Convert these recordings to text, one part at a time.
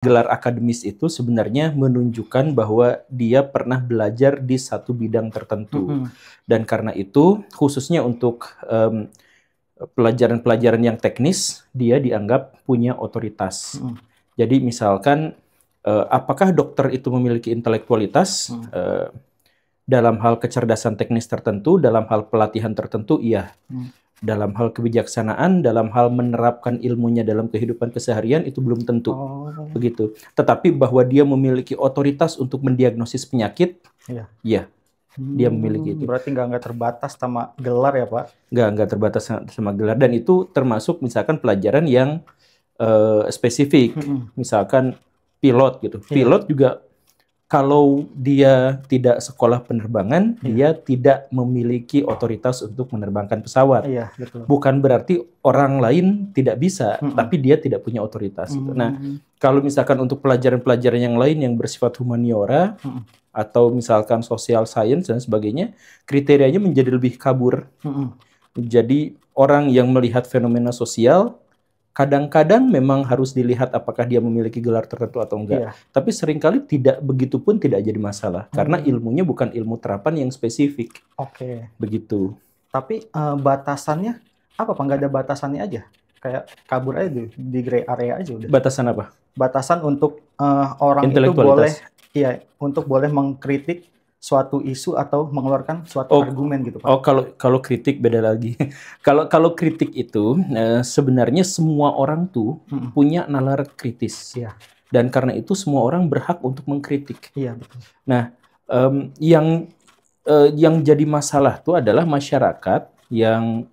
gelar akademis itu sebenarnya menunjukkan bahwa dia pernah belajar di satu bidang tertentu. Dan karena itu, khususnya untuk pelajaran-pelajaran yang teknis, dia dianggap punya otoritas. Jadi misalkan, apakah dokter itu memiliki intelektualitas? Dalam hal kecerdasan teknis tertentu, dalam hal pelatihan tertentu, iya. Dalam hal kebijaksanaan, dalam hal menerapkan ilmunya dalam kehidupan keseharian, itu belum tentu. Begitu. Tetapi bahwa dia memiliki otoritas untuk mendiagnosis penyakit, iya. Dia memiliki itu. Berarti nggak terbatas sama gelar ya, Pak? Nggak terbatas sama gelar. Dan itu termasuk misalkan pelajaran yang spesifik. Misalkan pilot gitu. Pilot juga kalau dia tidak sekolah penerbangan, dia tidak memiliki otoritas untuk menerbangkan pesawat. Betul. Bukan berarti orang lain tidak bisa, tapi dia tidak punya otoritas. Nah, kalau misalkan untuk pelajaran-pelajaran yang lain yang bersifat humaniora, atau misalkan social science dan sebagainya, kriterianya menjadi lebih kabur. Jadi orang yang melihat fenomena sosial, kadang-kadang memang harus dilihat apakah dia memiliki gelar tertentu atau enggak. Tapi seringkali tidak begitu pun tidak jadi masalah. Karena ilmunya bukan ilmu terapan yang spesifik. Begitu. Tapi batasannya apa, Pak? Nggak ada batasannya aja? Kayak kabur aja di gray area aja udah. Batasan apa? Batasan untuk orang itu boleh, untuk boleh mengkritik suatu isu atau mengeluarkan suatu argumen gitu, Pak. Kalau kritik beda lagi. Kalau kritik itu sebenarnya semua orang tuh punya nalar kritis. Dan karena itu semua orang berhak untuk mengkritik. Betul. Nah, yang jadi masalah tuh adalah masyarakat yang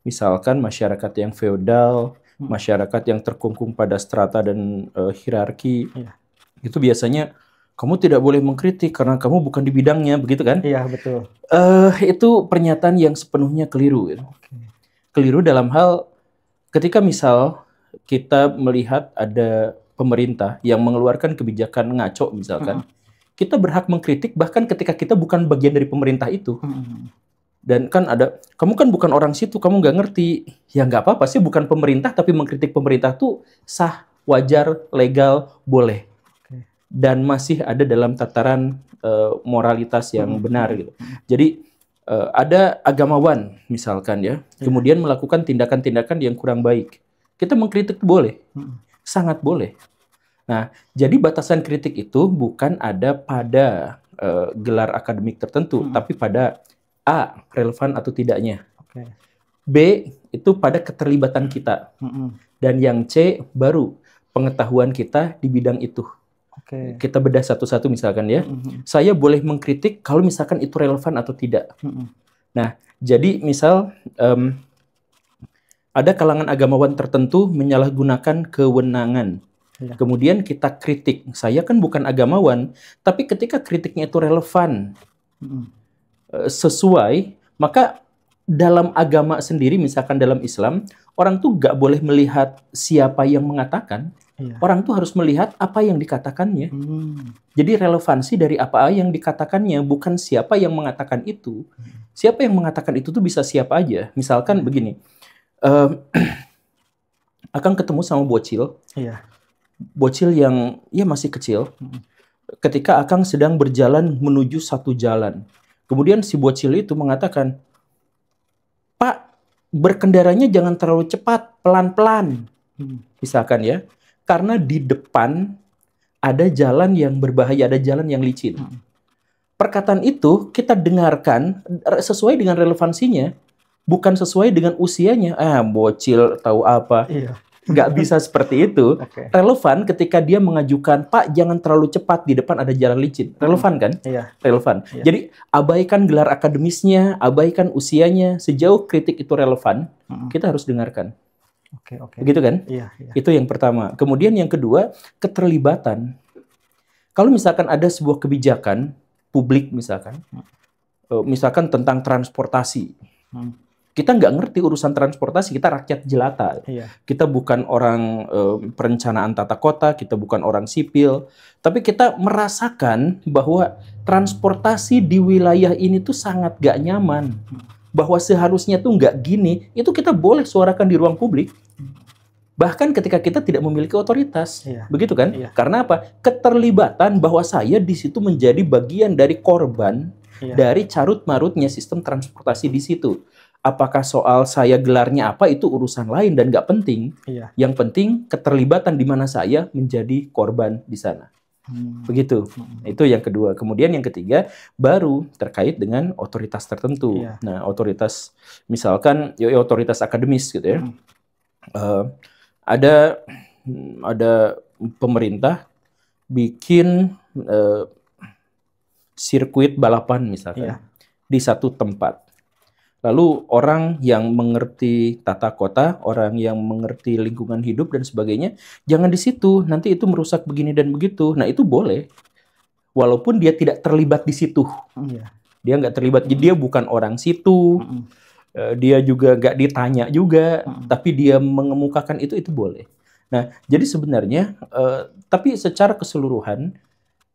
misalkan masyarakat yang feodal, masyarakat yang terkungkung pada strata dan hierarki. Itu biasanya kamu tidak boleh mengkritik karena kamu bukan di bidangnya, begitu kan? Iya, betul. Itu pernyataan yang sepenuhnya keliru. Keliru dalam hal ketika misal kita melihat ada pemerintah yang mengeluarkan kebijakan ngaco misalkan, kita berhak mengkritik bahkan ketika kita bukan bagian dari pemerintah itu. Dan kan ada, kamu kan bukan orang situ, kamu nggak ngerti. Ya nggak apa-apa sih, bukan pemerintah, tapi mengkritik pemerintah tuh sah, wajar, legal, boleh. Dan masih ada dalam tataran moralitas yang benar gitu. Jadi ada agamawan misalkan ya, kemudian melakukan tindakan-tindakan yang kurang baik. Kita mengkritik boleh, sangat boleh. Nah, jadi batasan kritik itu bukan ada pada gelar akademik tertentu, tapi pada A, relevan atau tidaknya. B, itu pada keterlibatan kita. Dan yang C, baru pengetahuan kita di bidang itu. Kita bedah satu-satu misalkan ya. Saya boleh mengkritik kalau misalkan itu relevan atau tidak. Nah, jadi misal ada kalangan agamawan tertentu menyalahgunakan kewenangan. Kemudian kita kritik. Saya kan bukan agamawan, tapi ketika kritiknya itu relevan, sesuai, maka dalam agama sendiri, misalkan dalam Islam, orang tuh nggak boleh melihat siapa yang mengatakan. Orang tuh harus melihat apa yang dikatakannya. Jadi relevansi dari apa yang dikatakannya, bukan siapa yang mengatakan itu. Siapa yang mengatakan itu tuh bisa siapa aja. Misalkan begini, Akang ketemu sama bocil, bocil yang ya masih kecil. Ketika Akang sedang berjalan menuju satu jalan, kemudian si bocil itu mengatakan, "Pak, berkendaranya jangan terlalu cepat, pelan-pelan." Misalkan ya. Karena di depan ada jalan yang berbahaya, ada jalan yang licin. Perkataan itu kita dengarkan sesuai dengan relevansinya, bukan sesuai dengan usianya. Bocil tahu apa. Nggak bisa seperti itu. Relevan ketika dia mengajukan, "Pak, jangan terlalu cepat, di depan ada jalan licin." Relevan kan? Relevan. Jadi abaikan gelar akademisnya, abaikan usianya, sejauh kritik itu relevan, kita harus dengarkan. Begitu kan? Itu yang pertama. Kemudian yang kedua, keterlibatan. Kalau misalkan ada sebuah kebijakan publik misalkan tentang transportasi, kita nggak ngerti urusan transportasi, kita rakyat jelata. Kita bukan orang perencanaan tata kota, kita bukan orang sipil, tapi kita merasakan bahwa transportasi di wilayah ini tuh sangat nggak nyaman. Bahwa seharusnya tuh nggak gini, itu kita boleh suarakan di ruang publik. Bahkan ketika kita tidak memiliki otoritas, begitu kan? Iya. Karena apa? Keterlibatan bahwa saya di situ menjadi bagian dari korban dari carut-marutnya sistem transportasi di situ. Apakah soal saya gelarnya apa itu urusan lain dan nggak penting. Yang penting keterlibatan di mana saya menjadi korban di sana. Begitu. Itu yang kedua. Kemudian yang ketiga baru terkait dengan otoritas tertentu. Nah, otoritas misalkan otoritas akademis gitu ya. Ada pemerintah bikin sirkuit balapan misalkan di satu tempat. Lalu orang yang mengerti tata kota, orang yang mengerti lingkungan hidup dan sebagainya, jangan di situ, nanti itu merusak begini dan begitu. Nah itu boleh, walaupun dia tidak terlibat di situ. Dia nggak terlibat, dia bukan orang situ, dia juga nggak ditanya juga, tapi dia mengemukakan itu boleh. Nah jadi sebenarnya, tapi secara keseluruhan,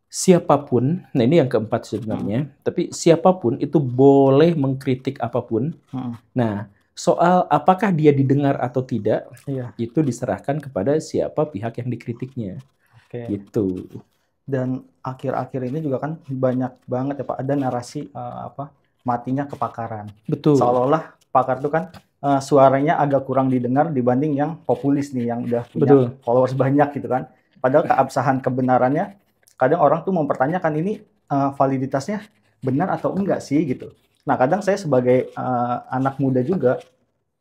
siapapun, nah ini yang keempat sebenarnya, tapi siapapun itu boleh mengkritik apapun. Nah, soal apakah dia didengar atau tidak, itu diserahkan kepada siapa pihak yang dikritiknya. Gitu. Dan akhir-akhir ini juga kan banyak banget ya Pak, ada narasi matinya kepakaran. Betul. Seolah-olah pakar itu kan suaranya agak kurang didengar dibanding yang populis nih, yang udah punya followers banyak gitu kan. Padahal keabsahan kebenarannya, kadang orang tuh mempertanyakan ini validitasnya benar atau enggak sih gitu. Nah kadang saya sebagai anak muda juga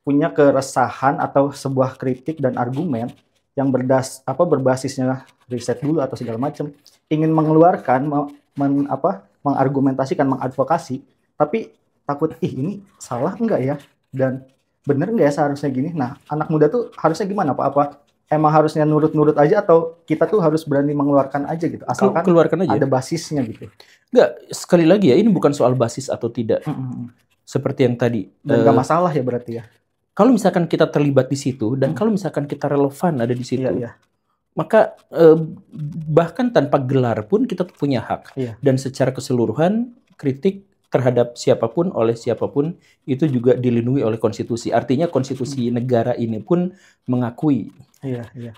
punya keresahan atau sebuah kritik dan argumen yang berbasisnya riset dulu atau segala macam, ingin mengeluarkan, mengargumentasikan, mengadvokasi, tapi takut ini salah enggak ya dan benar enggak ya seharusnya gini. Nah anak muda tuh harusnya gimana Pak? Apa emang harusnya nurut-nurut aja atau kita tuh harus berani mengeluarkan aja gitu, asalkan keluarkan aja. Ada basisnya gitu? Enggak, sekali lagi ya, ini bukan soal basis atau tidak. Seperti yang tadi. Dan nggak masalah ya berarti ya? Kalau misalkan kita terlibat di situ, dan kalau misalkan kita relevan ada di situ, maka bahkan tanpa gelar pun kita punya hak. Dan secara keseluruhan, kritik terhadap siapapun oleh siapapun itu juga dilindungi oleh konstitusi. Artinya konstitusi negara ini pun mengakui.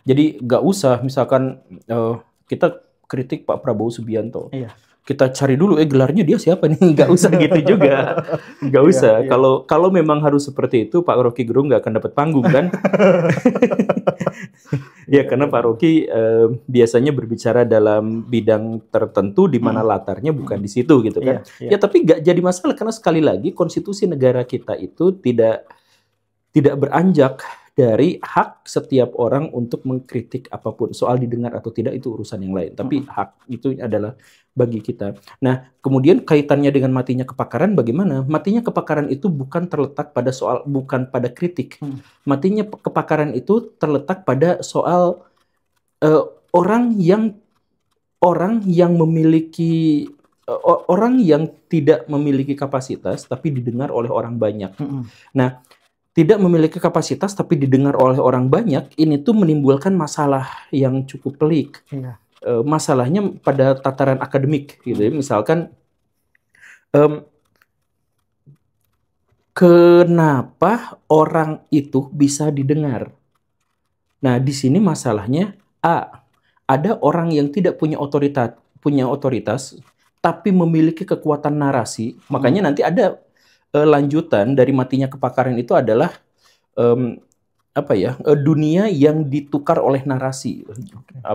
Jadi nggak usah misalkan kita kritik Pak Prabowo Subianto. Kita cari dulu gelarnya dia siapa nih, nggak usah gitu juga, nggak usah. Kalau memang harus seperti itu, Pak Rocky Gerung nggak akan dapat panggung kan? Ya karena Pak Rocky biasanya berbicara dalam bidang tertentu di mana latarnya bukan di situ gitu kan? Ya tapi nggak jadi masalah karena sekali lagi konstitusi negara kita itu tidak beranjak dari hak setiap orang untuk mengkritik apapun. Soal didengar atau tidak itu urusan yang lain. Tapi hak itu adalah bagi kita. Nah, kemudian kaitannya dengan matinya kepakaran bagaimana? Matinya kepakaran itu bukan terletak pada bukan pada kritik. Matinya kepakaran itu terletak pada soal orang yang memiliki orang yang tidak memiliki kapasitas tapi didengar oleh orang banyak. Nah, tidak memiliki kapasitas tapi didengar oleh orang banyak, ini tuh menimbulkan masalah yang cukup pelik. Masalahnya pada tataran akademik gitu ya. Misalkan kenapa orang itu bisa didengar? Nah, di sini masalahnya ada orang yang tidak punya otoritas tapi memiliki kekuatan narasi. Makanya nanti ada lanjutan dari matinya kepakaran itu adalah dunia yang ditukar oleh narasi.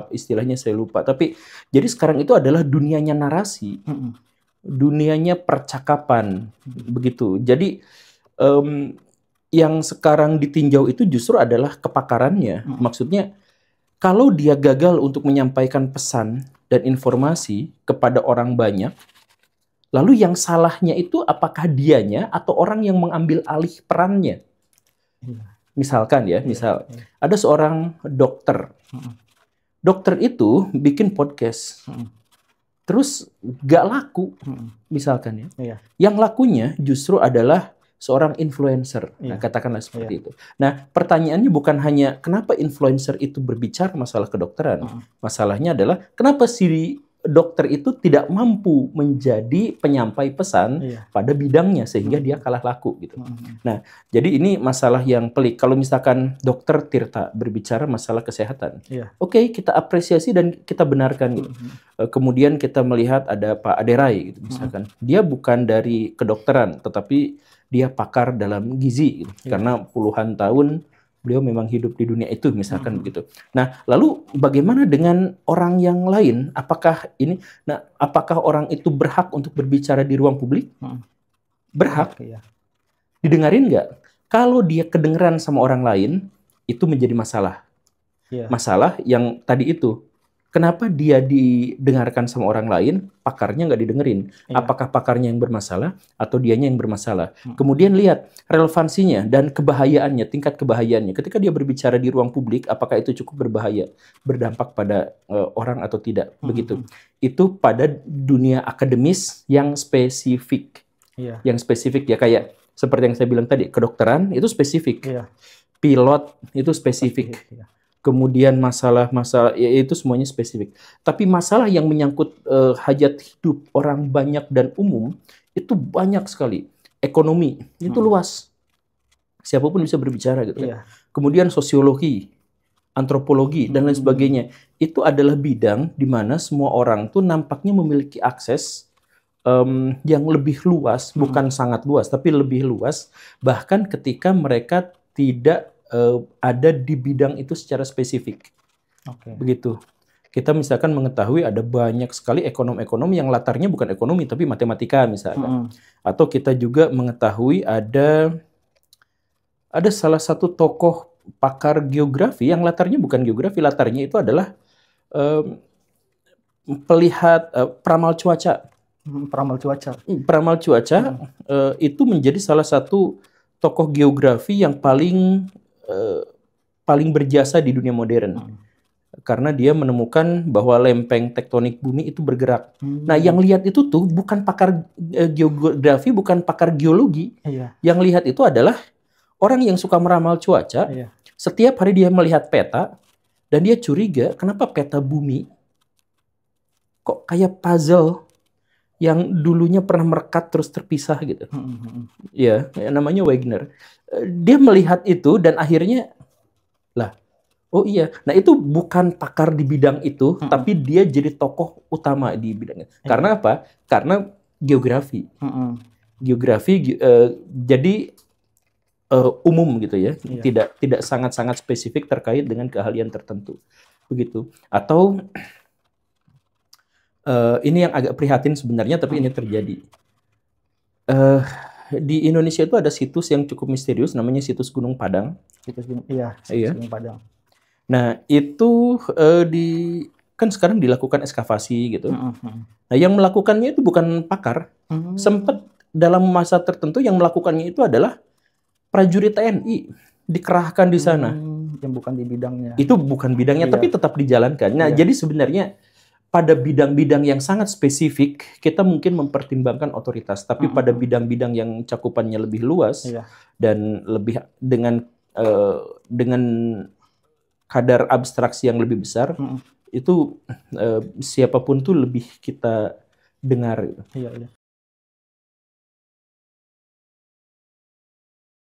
Istilahnya saya lupa. Tapi jadi sekarang itu adalah dunianya narasi, dunianya percakapan, begitu. Jadi yang sekarang ditinjau itu justru adalah kepakarannya. Maksudnya kalau dia gagal untuk menyampaikan pesan dan informasi kepada orang banyak, lalu yang salahnya itu apakah dianya atau orang yang mengambil alih perannya? Misalkan ya, ada seorang dokter. Dokter itu bikin podcast. Terus gak laku, misalkan ya. Yang lakunya justru adalah seorang influencer. Nah, katakanlah seperti itu. Nah, pertanyaannya bukan hanya kenapa influencer itu berbicara masalah kedokteran. Masalahnya adalah kenapa si dokter itu tidak mampu menjadi penyampai pesan pada bidangnya sehingga dia kalah laku gitu. Nah, jadi ini masalah yang pelik. Kalau misalkan dokter Tirta berbicara masalah kesehatan, oke, kita apresiasi dan kita benarkan gitu. Kemudian kita melihat ada Pak Aderai gitu misalkan. Dia bukan dari kedokteran tetapi dia pakar dalam gizi gitu. Karena puluhan tahun beliau memang hidup di dunia itu misalkan begitu. Nah, lalu bagaimana dengan orang yang lain? Apakah orang itu berhak untuk berbicara di ruang publik? Berhak. Didengarin nggak? Kalau dia kedengeran sama orang lain, itu menjadi masalah. Masalah yang tadi itu. Kenapa dia didengarkan sama orang lain, pakarnya nggak didengerin? Apakah pakarnya yang bermasalah atau dianya yang bermasalah? Kemudian lihat relevansinya dan kebahayaannya, tingkat kebahayaannya. Ketika dia berbicara di ruang publik, apakah itu cukup berbahaya, berdampak pada orang atau tidak? Begitu. Itu pada dunia akademis yang spesifik. Yang spesifik ya kayak seperti yang saya bilang tadi, kedokteran itu spesifik. Pilot itu spesifik. Kemudian masalah-masalah ya itu semuanya spesifik. Tapi masalah yang menyangkut hajat hidup orang banyak dan umum itu banyak sekali. Ekonomi itu luas. Siapapun bisa berbicara gitu. Kemudian sosiologi, antropologi dan lain sebagainya. Itu adalah bidang di mana semua orang tuh nampaknya memiliki akses yang lebih luas, bukan sangat luas, tapi lebih luas. Bahkan ketika mereka tidak ada di bidang itu secara spesifik. Begitu. Kita misalkan mengetahui ada banyak sekali ekonom-ekonom yang latarnya bukan ekonomi tapi matematika misalkan. Atau kita juga mengetahui ada salah satu tokoh pakar geografi yang latarnya bukan geografi, latarnya itu adalah peramal cuaca. Peramal cuaca itu menjadi salah satu tokoh geografi yang paling berjasa di dunia modern. Karena dia menemukan bahwa lempeng tektonik bumi itu bergerak. Nah, yang lihat itu tuh bukan pakar geografi, bukan pakar geologi. Yang lihat itu adalah orang yang suka meramal cuaca. Setiap hari dia melihat peta dan dia curiga kenapa peta bumi kok kayak puzzle yang dulunya pernah merekat terus terpisah gitu. Ya, namanya Wegener. Dia melihat itu dan akhirnya oh iya. Nah, itu bukan pakar di bidang itu, tapi dia jadi tokoh utama di bidangnya. Karena apa? Karena geografi. Geografi jadi umum gitu ya. Tidak sangat-sangat spesifik terkait dengan keahlian tertentu. Begitu. Atau ini yang agak prihatin sebenarnya, tapi ini terjadi. Di Indonesia itu ada situs yang cukup misterius, namanya situs Gunung Padang. Gunung Padang. Nah, itu kan sekarang dilakukan ekskavasi gitu. Nah, yang melakukannya itu bukan pakar. Sempat dalam masa tertentu yang melakukannya itu adalah prajurit TNI dikerahkan di sana. Yang bukan di bidangnya. Itu bukan bidangnya, tapi tetap dijalankan. Nah, jadi sebenarnya pada bidang-bidang yang sangat spesifik, kita mungkin mempertimbangkan otoritas. Tapi pada bidang-bidang yang cakupannya lebih luas dan lebih dengan kadar abstraksi yang lebih besar, itu siapapun tuh lebih kita dengar.